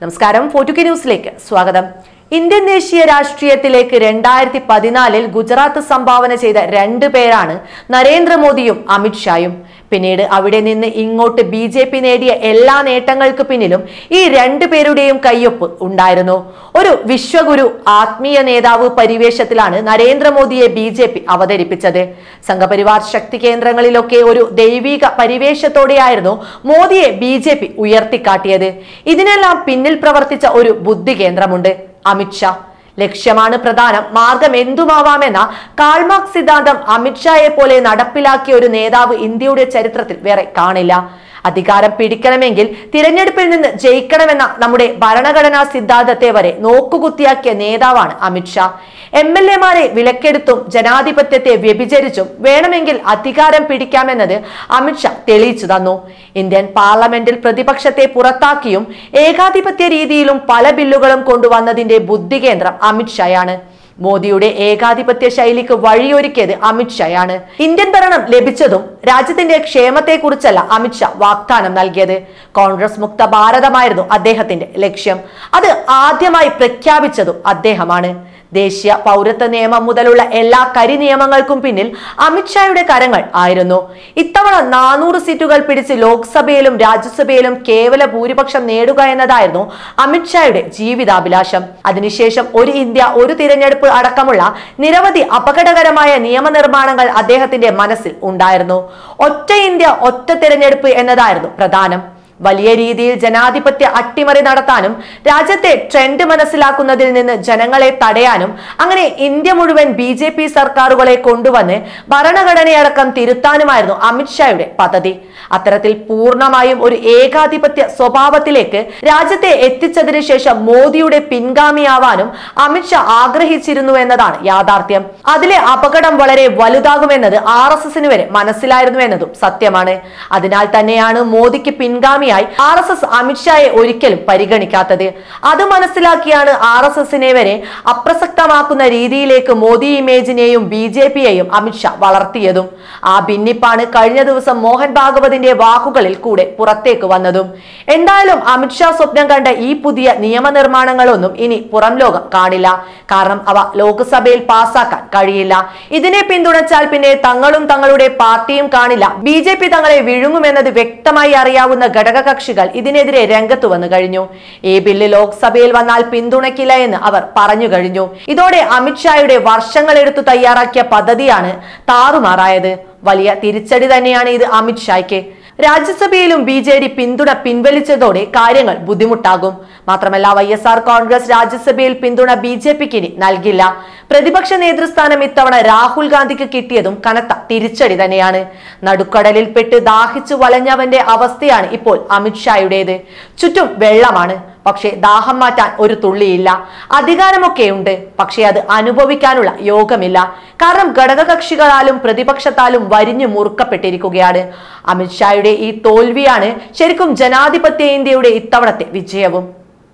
നമസ്കാരം, 4K ന്യൂസിലേക്ക് സ്വാഗതം. ഇന്ത്യൻ ദേശീയ രാഷ്ട്രീയത്തിലേക്ക് 2014 ഗുജറാത്ത് സംഭാവന ചെയ്ത രണ്ടു പേരാണ് നരേന്ദ്രമോദിയും അമിത്ഷായും. പിന്നീട് അവിടെ നിന്ന് ഇങ്ങോട്ട് BJP നേടിയ എല്ലാ നേട്ടങ്ങൾക്ക് പിന്നിലും ഈ രണ്ടു പേരുടെയും കയ്യൊപ്പ് ഉണ്ടായിരുന്നു. ഒരു വിശ്വഗുരു ആത്മീയ നേതാവ് പരിവേഷത്തിലാണ് നരേന്ദ്രമോദിയെ BJP അവതരിപ്പിച്ചത്. സംഘപരിവാർ ശക്തി കേന്ദ്രങ്ങളിലൊക്കെ ഒരു ദൈവിക പരിവേഷത്തോടെയായിരുന്നു മോദിയെ BJP ഉയർത്തിക്കാട്ടിയത്. ഇതിനെല്ലാം പിന്നിൽ പ്രവർത്തിച്ച ഒരു ബുദ്ധി കേന്ദ്രമുണ്ട്, അമിത്ഷാ. ലക്ഷ്യമാണ് പ്രധാനം, മാർഗം എന്തുമാവാമെന്ന കാൾമാർക്സ് സിദ്ധാന്തം അമിത്ഷായെ പോലെ നടപ്പിലാക്കിയ ഒരു നേതാവ് ഇന്ത്യയുടെ ചരിത്രത്തിൽ വേറെ കാണില്ല. അധികാരം പിടിക്കണമെങ്കിൽ തിരഞ്ഞെടുപ്പിൽ നിന്ന് ജയിക്കണമെന്ന നമ്മുടെ ഭരണഘടനാ സിദ്ധാന്തത്തെ വരെ നോക്കുകുത്തിയാക്കിയ നേതാവാണ് അമിത്ഷാ. MLA-മാരെ വിലക്കെടുത്തും ജനാധിപത്യത്തെ വ്യഭിചരിച്ചും വേണമെങ്കിൽ അധികാരം പിടിക്കാമെന്നത് അമിത്ഷാ തെളിയിച്ചു തന്നു. ഇന്ത്യൻ പാർലമെന്റിൽ പ്രതിപക്ഷത്തെ പുറത്താക്കിയും ഏകാധിപത്യ രീതിയിലും പല ബില്ലുകളും കൊണ്ടുവന്നതിന്റെ ബുദ്ധികേന്ദ്രം അമിത്ഷായാണ്. മോദിയുടെ ഏകാധിപത്യ ശൈലിക്ക് വഴിയൊരുക്കിയത് അമിത്ഷായാണ്. ഇന്ത്യൻ ഭരണം ലഭിച്ചതും രാജ്യത്തിന്റെ ക്ഷേമത്തെക്കുറിച്ചല്ല അമിത്ഷാ വാഗ്ദാനം നൽകിയത്. കോൺഗ്രസ് മുക്ത ഭാരതമായിരുന്നു അദ്ദേഹത്തിന്റെ ലക്ഷ്യം. അത് ആദ്യമായി പ്രഖ്യാപിച്ചതും അദ്ദേഹമാണ്. ദേശീയ പൗരത്വ നിയമം മുതലുള്ള എല്ലാ കരി നിയമങ്ങൾക്കും പിന്നിൽ അമിത്ഷായുടെ കരങ്ങൾ ആയിരുന്നു. ഇത്തവണ 400 സീറ്റുകൾ പിടിച്ച് ലോക്സഭയിലും രാജ്യസഭയിലും കേവല ഭൂരിപക്ഷം നേടുക എന്നതായിരുന്നു അമിത്ഷായുടെ ജീവിതാഭിലാഷം. അതിനുശേഷം ഒരു ഇന്ത്യ ഒരു തിരഞ്ഞെടുപ്പ് അടക്കമുള്ള നിരവധി അപകടകരമായ നിയമനിർമ്മാണങ്ങൾ അദ്ദേഹത്തിന്റെ മനസ്സിൽ ഉണ്ടായിരുന്നു. ഒറ്റ ഇന്ത്യ ഒറ്റ തിരഞ്ഞെടുപ്പ് എന്നതായിരുന്നു പ്രധാനം. വലിയ രീതിയിൽ ജനാധിപത്യ അട്ടിമറി നടത്താനും രാജ്യത്തെ ട്രെൻഡ് മനസ്സിലാക്കുന്നതിൽ നിന്ന് ജനങ്ങളെ തടയാനും അങ്ങനെ ഇന്ത്യ മുഴുവൻ BJP സർക്കാരുകളെ കൊണ്ടുവന്ന് ഭരണഘടനയടക്കം തിരുത്താനുമായിരുന്നു അമിത്ഷായുടെ പദ്ധതി. അത്തരത്തിൽ പൂർണ്ണമായും ഒരു ഏകാധിപത്യ സ്വഭാവത്തിലേക്ക് രാജ്യത്തെ എത്തിച്ചതിനു ശേഷം മോദിയുടെ പിൻഗാമിയാവാനും അമിത്ഷാ ആഗ്രഹിച്ചിരുന്നു എന്നതാണ് യാഥാർത്ഥ്യം. അതിലെ അപകടം വളരെ വലുതാകുമെന്നത് RSSന് വരെ മനസ്സിലായിരുന്നു എന്നതും സത്യമാണ്. അതിനാൽ തന്നെയാണ് മോദിക്ക് പിൻഗാമിയായി RSS അമിത്ഷായെ ഒരിക്കലും പരിഗണിക്കാത്തത്. അത് മനസ്സിലാക്കിയാണ് RSSനെ വരെ അപ്രസക്തമാക്കുന്ന രീതിയിലേക്ക് മോദി ഇമേജിനെയും BJPയെയും അമിത്ഷാ വളർത്തിയതും. ആ ഭിന്നിപ്പാണ് കഴിഞ്ഞ ദിവസം മോഹൻ ഭാഗവതിന്റെ വാക്കുകളിൽ കൂടെ പുറത്തേക്ക് വന്നതും. എന്തായാലും അമിത്ഷാ സ്വപ്നം കണ്ട ഈ പുതിയ നിയമനിർമ്മാണങ്ങളൊന്നും ഇനി പുറം ലോകം കാണില്ല. കാരണം അവ ലോക്സഭയിൽ പാസ്സാക്കാൻ കഴിയില്ല. ഇതിനെ പിന്തുണച്ചാൽ പിന്നെ തങ്ങളും തങ്ങളുടെ പാർട്ടിയും കാണില്ല. BJP തങ്ങളെ വിഴുങ്ങുമെന്നത് വ്യക്തമായി അറിയാവുന്ന ഘടകകക്ഷികൾ ഇതിനെതിരെ രംഗത്ത് വന്നു കഴിഞ്ഞു. ഈ ബില്ല് ലോക്സഭയിൽ വന്നാൽ പിന്തുണയ്ക്കില്ല എന്ന് അവർ പറഞ്ഞു കഴിഞ്ഞു. ഇതോടെ അമിത്ഷായുടെ വർഷങ്ങളെടുത്തു തയ്യാറാക്കിയ പദ്ധതിയാണ് താറുമാറായത്. വലിയ തിരിച്ചടി തന്നെയാണ് ഇത് അമിത്ഷായ്ക്ക്. രാജ്യസഭയിലും BJD പിന്തുണ പിൻവലിച്ചതോടെ കാര്യങ്ങൾ ബുദ്ധിമുട്ടാകും. മാത്രമല്ല YSR കോൺഗ്രസ് രാജ്യസഭയിൽ പിന്തുണ BJPക്ക് ഇനി നൽകില്ല. പ്രതിപക്ഷ നേതൃസ്ഥാനം ഇത്തവണ രാഹുൽ ഗാന്ധിക്ക് കിട്ടിയതും കനത്ത തിരിച്ചടി തന്നെയാണ്. നടുക്കടലിൽ പെട്ട് ദാഹിച്ചു വലഞ്ഞവന്റെ അവസ്ഥയാണ് ഇപ്പോൾ അമിത്ഷായുടേത്. ചുറ്റും വെള്ളമാണ്, പക്ഷേ ദാഹം മാറ്റാൻ ഒരു തുള്ളിയില്ല. അധികാരമൊക്കെ ഉണ്ട്, പക്ഷേ അത് അനുഭവിക്കാനുള്ള യോഗമില്ല. കാരണം ഘടകകക്ഷികളാലും പ്രതിപക്ഷത്താലും വരിഞ്ഞു മുറുക്കപ്പെട്ടിരിക്കുകയാണ്. അമിത്ഷായുടെ ഈ തോൽവിയാണ് ശരിക്കും ജനാധിപത്യ ഇന്ത്യയുടെ ഇത്തവണത്തെ വിജയവും.